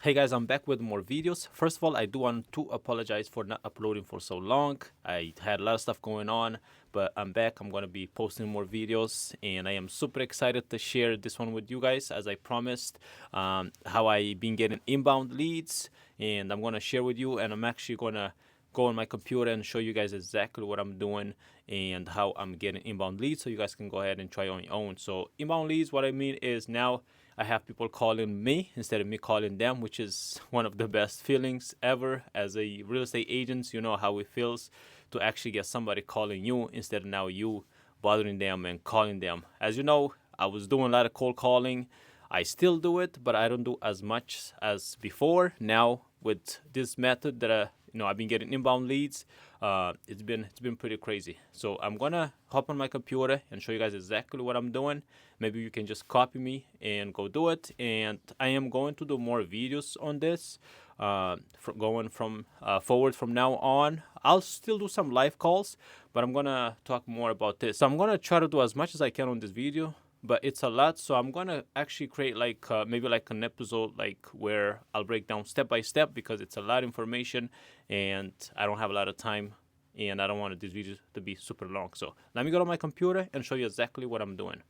Hey guys, I'm back with more videos. First of all, I do want to apologize for not uploading for so long. I had a lot of stuff going on, but I'm back. I'm going to be posting more videos, and I am super excited to share this one with you guys, as I promised, how I been getting inbound leads, and I'm going to share with you, and I'm actually going to go on my computer and show you guys exactly what I'm doing and how I'm getting inbound leads so you guys can go ahead and try on your own. So inbound leads, what I mean is now I have people calling me instead of me calling them, which is one of the best feelings ever. As a real estate agent, you know how it feels to actually get somebody calling you instead of now you bothering them and calling them. As you know, I was doing a lot of cold calling. I still do it, but I don't do as much as before. Now with this method that I've been getting inbound leads, it's been pretty crazy. So I'm gonna hop on my computer and show you guys exactly what I'm doing. Maybe you can just copy me and go do it. And I am going to do more videos on this. Going from forward from now on, I'll still do some live calls, but I'm gonna talk more about this. So I'm gonna try to do as much as I can on this video, but it's a lot, so I'm gonna actually create like maybe like an episode like where I'll break down step by step because it's a lot of information and I don't have a lot of time and I don't want this video to be super long. So let me go to my computer and show you exactly what I'm doing.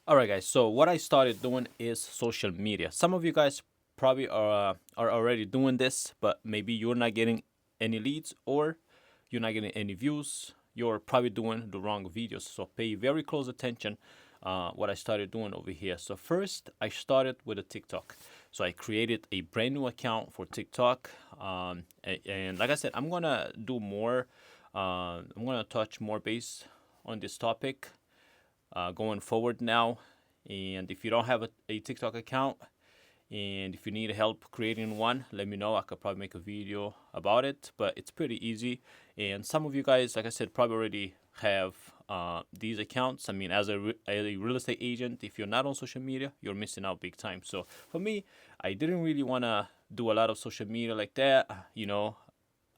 All right, guys. So what I started doing is social media. Some of you guys probably are already doing this, but maybe you're not getting any leads or you're not getting any views. You're probably doing the wrong videos. So pay very close attention. What I started doing over here. So first, I started with a TikTok. So I created a brand new account for TikTok, and like I said, I'm gonna do more. I'm gonna touch more base on this topic going forward now. And if you don't have a TikTok account and if you need help creating one, let me know. I could probably make a video about it, but it's pretty easy. And some of you guys, like I said, probably already have these accounts. I mean, as a real estate agent, if you're not on social media, you're missing out big time. So for me, I didn't really want to do a lot of social media like that.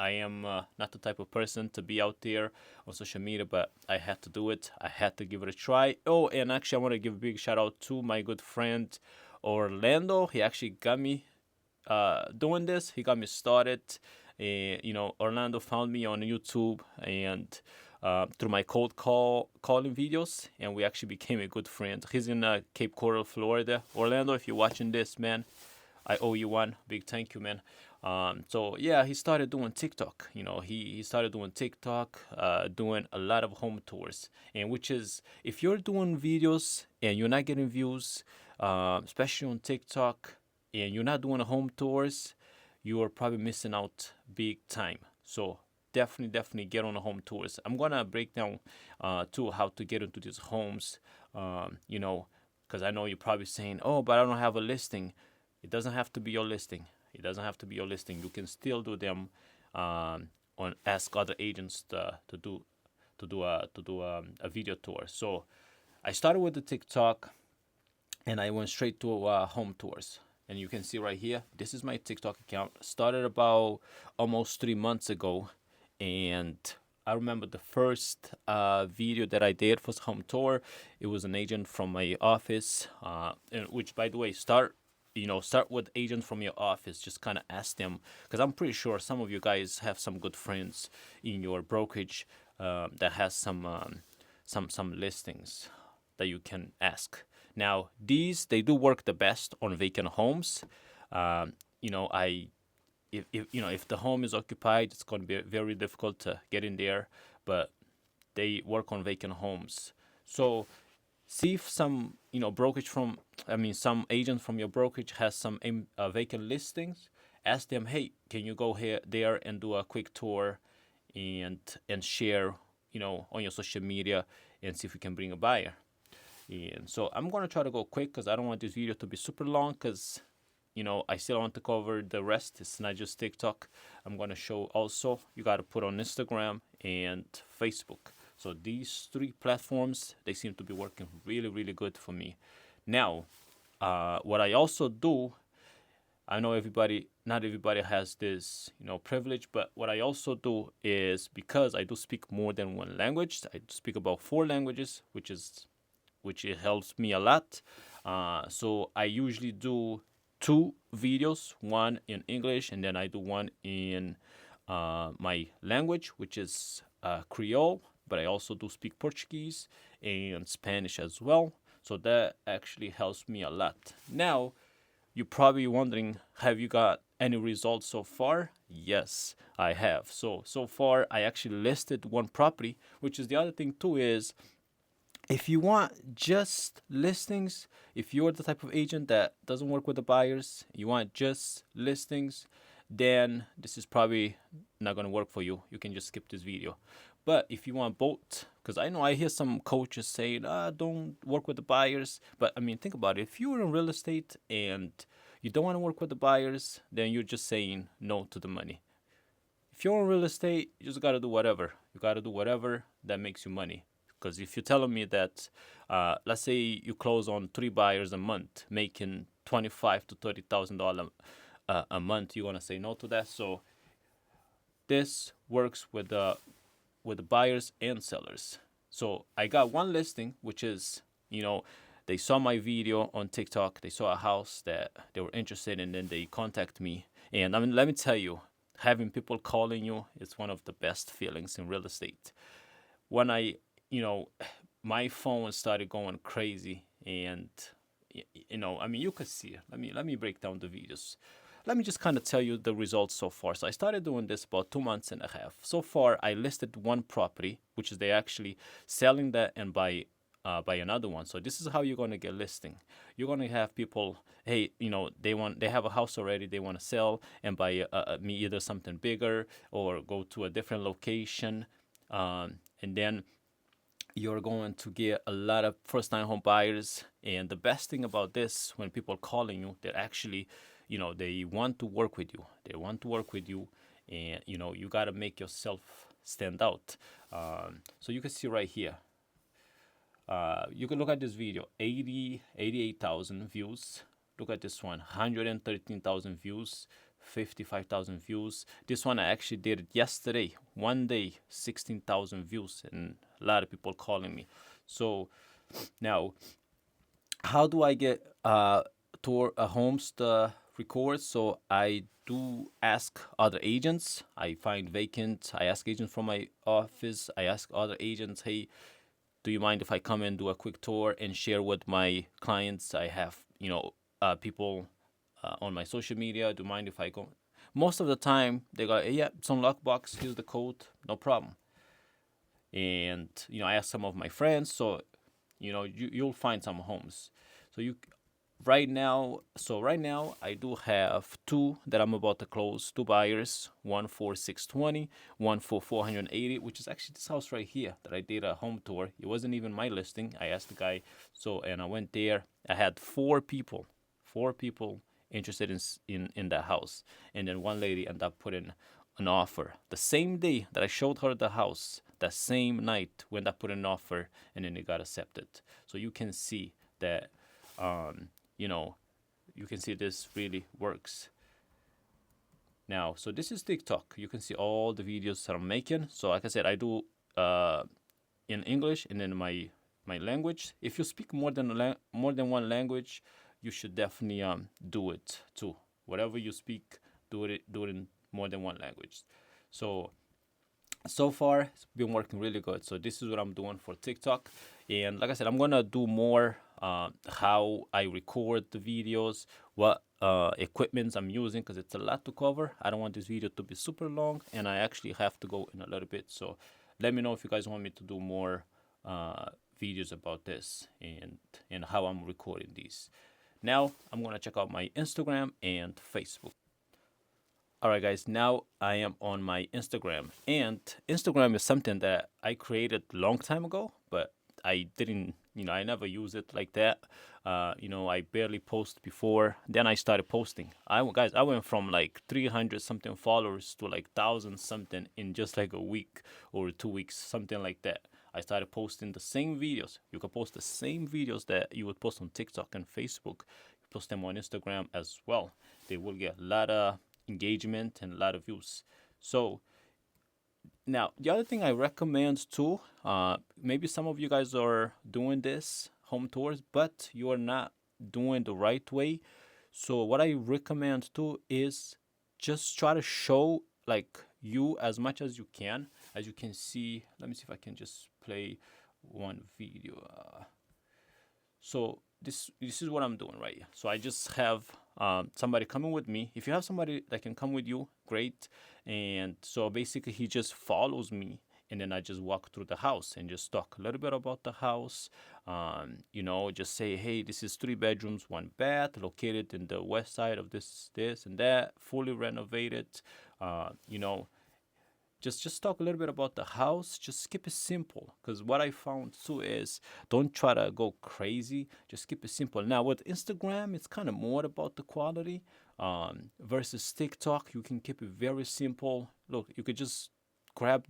I am not the type of person to be out there on social media, but I had to do it. I had to give it a try. Oh, and actually, I want to give a big shout out to my good friend Orlando. He actually got me doing this. He got me started. Orlando found me on YouTube and through my calling videos, and we actually became a good friend. He's in Cape Coral, Florida. Orlando, if you're watching this, man, I owe you one. Big thank you, man. So yeah, he started doing TikTok. He started doing TikTok, doing a lot of home tours, and which is if you're doing videos and you're not getting views, especially on TikTok, and you're not doing home tours, you are probably missing out big time. So definitely get on the home tours. I'm gonna break down too how to get into these homes. Because I know you're probably saying, "Oh, but I don't have a listing." It doesn't have to be your listing. It doesn't have to be your listing. You can still do them on ask other agents to do a video tour. So I started with the TikTok and I went straight to home tours. And you can see right here, this is my TikTok account. Started about almost 3 months ago, and I remember the first video that I did was home tour. It was an agent from my office, which, by the way, start with agents from your office. Just kind of ask them, because I'm pretty sure some of you guys have some good friends in your brokerage that has some listings that you can ask. Now, these they do work the best on vacant homes. I if the home is occupied, it's going to be very difficult to get in there, but they work on vacant homes. So see if some brokerage from I mean some agent from your brokerage has some vacant listings. Ask them, hey, can you go here there and do a quick tour and share on your social media and see if we can bring a buyer. And so I'm gonna try to go quick because I don't want this video to be super long because I still want to cover the rest. It's not just TikTok. I'm gonna show also you gotta put on Instagram and Facebook. So these three platforms, they seem to be working really, really good for me. Now, what I also do, I know not everybody has this, privilege, but what I also do is because I do speak more than one language, I speak about 4 languages, which it helps me a lot. So I usually do. two videos, one in English, and then I do one in my language, which is Creole, but I also do speak Portuguese and Spanish as well. So that actually helps me a lot. Now, you're probably wondering, have you got any results so far? Yes, I have. So far, I actually listed one property, which is the other thing too is if you want just listings, if you're the type of agent that doesn't work with the buyers, you want just listings, then this is probably not going to work for you. You can just skip this video. But if you want both, because I know I hear some coaches saying, don't work with the buyers. But I mean, think about it. If you're in real estate and you don't want to work with the buyers, then you're just saying no to the money. If you're in real estate, you just got to do whatever. You got to do whatever that makes you money. Because if you're telling me that, let's say you close on 3 buyers a month, making $25,000 to $30,000 a month, you're gonna say no to that. So this works with the buyers and sellers. So I got one listing, which is, they saw my video on TikTok, they saw a house that they were interested in, and then they contact me. And I mean, let me tell you, having people calling you is one of the best feelings in real estate. When my phone started going crazy, and I mean, you could see it. Let me break down the videos. Let me just kind of tell you the results so far. So I started doing this about 2 months and a half. So far, I listed one property, which is they actually selling that and buy another one. So this is how you're going to get listing. You're going to have people, hey, they have a house already, they want to sell and buy me either something bigger or go to a different location, and then you're going to get a lot of first-time home buyers. And the best thing about this, when people are calling you, they're actually, they want to work with you. They want to work with you, and you got to make yourself stand out. So you can see right here. You can look at this video, 88,000 views. Look at this one, 113,000 views, 55,000 views. This one I actually did it yesterday, one day, 16,000 views, and a lot of people calling me. So now, how do I get tour homes to record? So I do ask other agents. I find vacant. I ask agents from my office. I ask other agents, hey, do you mind if I come and do a quick tour and share with my clients? I have, people on my social media. Do you mind if I go? Most of the time, they go, hey, yeah, it's on Lockbox. Here's the code. No problem. And, I ask some of my friends. So, you'll find some homes. So right now I do have two that I'm about to close, two buyers, one for 620, one for 480, which is actually this house right here that I did a home tour. It wasn't even my listing. I asked the guy, and I went there. I had four people interested in that house, and then one lady ended up putting an offer the same day that I showed her the house. That same night when I put an offer, and then it got accepted. So you can see that you can see this really works. Now, so this is TikTok. You can see all the videos that I'm making. So like I said, I do in English and in my language. If you speak more than one language, you should definitely do it too. Whatever you speak, do it in more than one language. So far, it's been working really good. So this is what I'm doing for TikTok. And like I said, I'm going to do more how I record the videos, what equipments I'm using, because it's a lot to cover. I don't want this video to be super long, and I actually have to go in a little bit. So let me know if you guys want me to do more videos about this and how I'm recording these. Now, I'm going to check out my Instagram and Facebook. All right, guys, now I am on my Instagram. And Instagram is something that I created a long time ago, but I didn't, I never use it like that. I barely post before. Then I started posting. I went from like 300 something followers to like 1,000 something in just like a week or 2 weeks, something like that. I started posting the same videos. You can post the same videos that you would post on TikTok and Facebook. You post them on Instagram as well. They will get a lot of engagement and a lot of views. So now the other thing I recommend too, maybe some of you guys are doing this home tours, but you are not doing the right way. So what I recommend too is just try to show like you as much as you can. As you can see, let me see if I can just play one video. So this is what I'm doing right here. So I just have somebody coming with me. If you have somebody that can come with you, great. And so basically he just follows me, and then I just walk through the house and just talk a little bit about the house. Just say, hey, this is 3 bedrooms, 1 bath, located in the west side of this and that, fully renovated. Uh, you know, just talk a little bit about the house. Just keep it simple, because what I found too is don't try to go crazy. Just keep it simple. Now with Instagram, it's kind of more about the quality, versus TikTok. You can keep it very simple. Look, you could just grab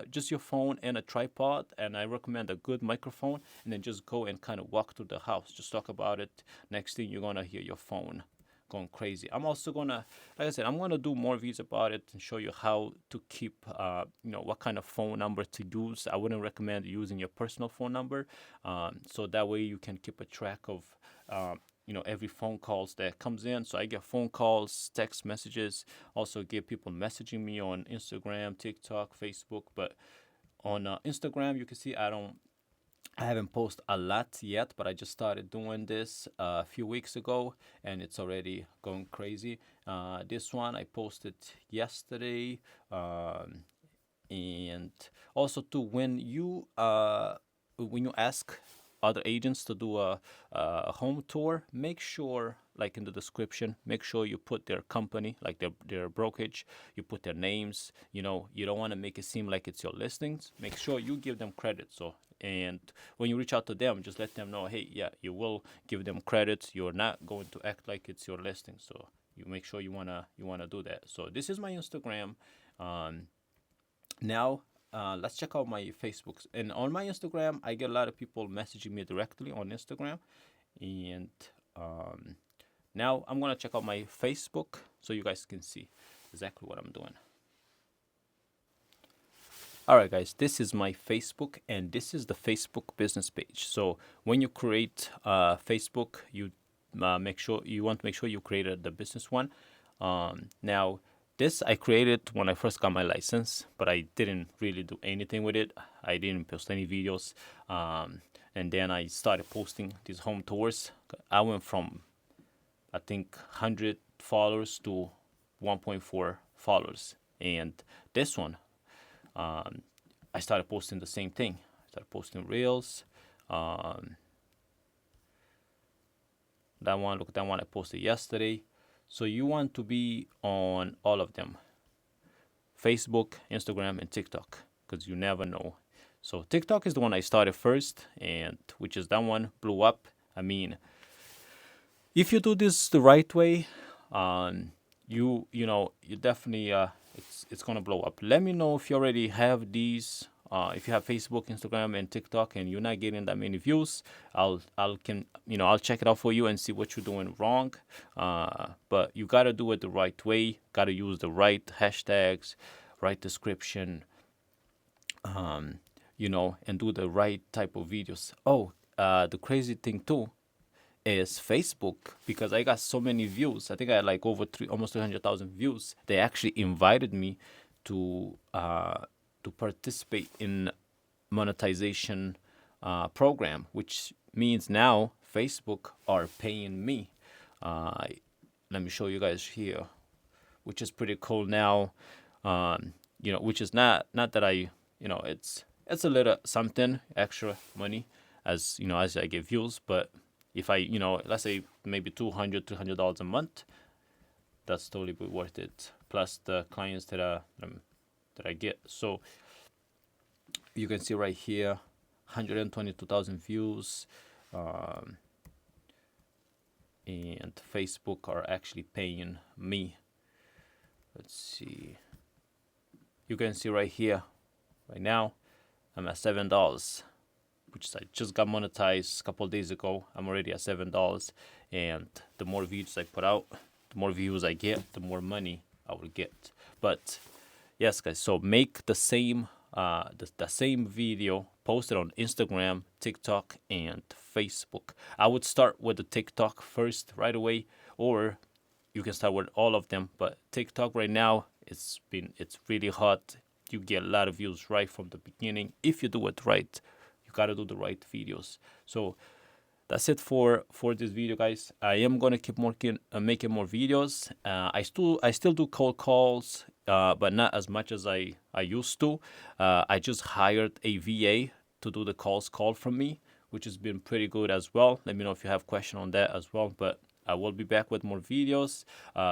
just your phone and a tripod, and I recommend a good microphone, and then just go and kind of walk through the house. Just talk about it. Next thing, you're gonna hear your phone going crazy. I'm also gonna, like I said, I'm gonna do more videos about it and show you how to keep, what kind of phone number to use. I wouldn't recommend using your personal phone number, so that way you can keep a track of, every phone calls that comes in. So I get phone calls, text messages, also get people messaging me on Instagram, TikTok, Facebook. But on Instagram, you can see I haven't posted a lot yet, but I just started doing this a few weeks ago, and it's already going crazy. This one I posted yesterday, and also too, when you ask other agents to do a home tour, make sure, like in the description, make sure you put their company, like their brokerage, you put their names. You don't want to make it seem like it's your listings. Make sure you give them credit. So, and when you reach out to them, just let them know, hey, yeah, you will give them credit. You're not going to act like it's your listing. So you make sure you wanna do that. So this is my Instagram. Now, let's check out my Facebooks. And on my Instagram, I get a lot of people messaging me directly on Instagram. And now I'm gonna check out my Facebook so you guys can see exactly what I'm doing. All right, guys, this is my Facebook, and this is the Facebook business page. So when you create Facebook, you want to make sure you created the business one. Now, this I created when I first got my license, but I didn't really do anything with it. I didn't post any videos, and then I started posting these home tours. I went from, I think, 100 followers to 1.4 followers, and this one, I started posting the same thing. I started posting reels. That one, look, that one I posted yesterday. So you want to be on all of them: Facebook, Instagram, and TikTok, because you never know. So TikTok is the one I started first, and which is that one blew up. I mean, if you do this the right way, you definitely it's gonna blow up. Let me know if you already have these. If you have Facebook, Instagram, and TikTok, and you're not getting that many views, I'll check it out for you and see what you're doing wrong. But you gotta do it the right way. Gotta use the right hashtags, right description, and do the right type of videos. Oh, the crazy thing too is Facebook, because I got so many views. I think I had like almost 300,000 views. They actually invited me to participate in monetization program, which means now Facebook are paying me. Let me show you guys here, which is pretty cool now. Which is not that it's a little something extra money, as I get views. But if I, let's say maybe $200 a month, that's totally worth it. Plus the clients that I get. So you can see right here, 122,000 views, and Facebook are actually paying me. Let's see. You can see right here, right now, I'm at $7, which I just got monetized a couple of days ago. I'm already at $7, and the more views I put out, the more views I get, the more money I will get. But yes, guys, so make the same video, post it on Instagram, TikTok, and Facebook. I would start with the TikTok first right away. or you can start with all of them. But TikTok right now, it's really hot. You get a lot of views right from the beginning if you do it right. You gotta do the right videos. So that's it for this video, guys. I am gonna keep working, making more videos. I still do cold calls, but not as much as I used to. I just hired a VA to do the call from me, which has been pretty good as well. Let me know if you have question on that as well. But I will be back with more videos.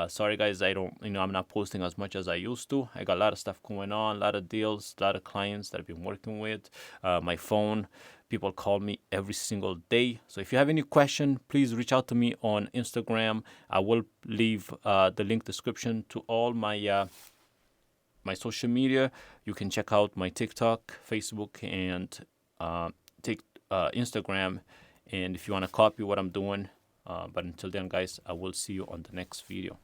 Sorry guys, I'm not posting as much as I used to. I got a lot of stuff going on, a lot of deals, a lot of clients that I've been working with. My phone, people call me every single day. So if you have any question, please reach out to me on Instagram. I will leave the link description to all my my social media. You can check out my TikTok, Facebook, and Instagram. And if you want to copy what I'm doing, but until then, guys, I will see you on the next video.